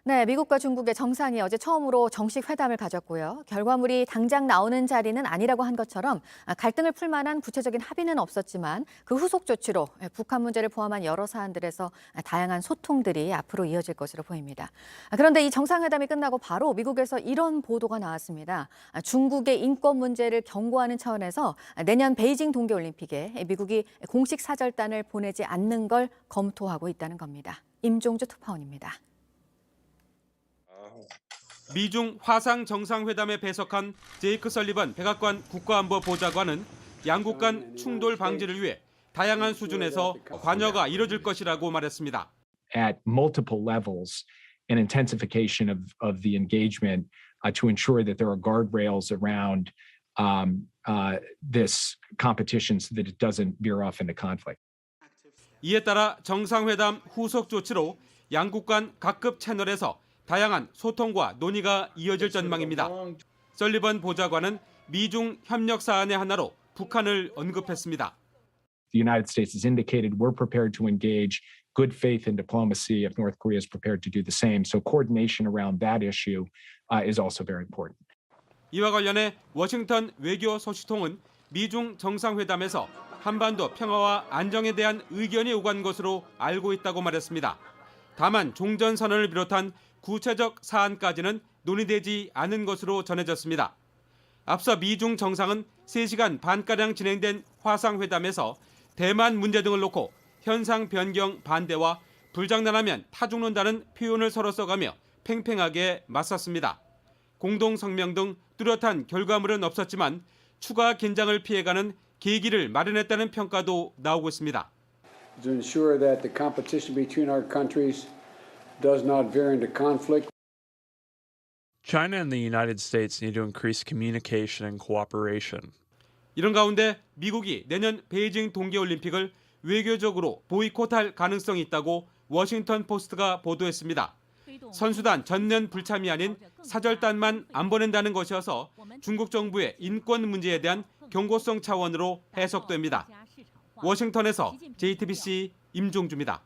네, 미국과 중국의 정상이 어제 처음으로 정식 회담을 가졌고요. 결과물이 당장 나오는 자리는 아니라고 한 것처럼 갈등을 풀 만한 구체적인 합의는 없었지만 그 후속 조치로 북한 문제를 포함한 여러 사안들에서 다양한 소통들이 앞으로 이어질 것으로 보입니다. 그런데 이 정상회담이 끝나고 바로 미국에서 이런 보도가 나왔습니다. 중국의 인권 문제를 경고하는 차원에서 내년 베이징 동계올림픽에 미국이 공식 사절단을 보내지 않는 걸 검토하고 있다는 겁니다. 임종주 특파원입니다. 미중 화상 정상회담에 배석한 제이크 설리번 백악관 국가안보 보좌관은 양국 간 충돌 방지를 위해 다양한 수준에서 관여가 이뤄질 것이라고 말했습니다. At multiple levels, an intensification of the engagement to ensure that there are guardrails around this competition so that it doesn't veer off into conflict. 이에 따라 정상회담 후속 조치로 양국 간 각급 채널에서 다양한 소통과 논의가 이어질 전망입니다. 설리번 보좌관은 미중 협력 사안의 하나로 북한을 언급했습니다. The United States has indicated we're prepared to engage good faith in diplomacy if North Korea is prepared to do the same. So coordination around that issue is also very important. 이와 관련해 워싱턴 외교 소식통은 미중 정상회담에서 한반도 평화와 안정에 대한 의견이 오간 것으로 알고 있다고 말했습니다. 다만 종전선언을 비롯한 구체적 사안까지는 논의되지 않은 것으로 전해졌습니다. 앞서 미중 정상은 3시간 반가량 진행된 화상회담에서 대만 문제 등을 놓고 현상 변경 반대와 불장난하면 타 죽는다는 표현을 서로 써가며 팽팽하게 맞섰습니다. 공동 성명 등 뚜렷한 결과물은 없었지만 추가 긴장을 피해가는 계기를 마련했다는 평가도 나오고 있습니다. To ensure that the competition between our countries does not veer into conflict. China and the United States need to increase communication and cooperation. 이런 가운데 미국이 내년 베이징 동계올림픽을 외교적으로 보이콧할 가능성이 있다고 워싱턴 포스트가 보도했습니다. 선수단 전면 불참이 아닌 사절단만 안 보낸다는 것이어서 중국 정부의 인권 문제에 대한 경고성 차원으로 해석됩니다. 워싱턴에서 JTBC 임종주입니다.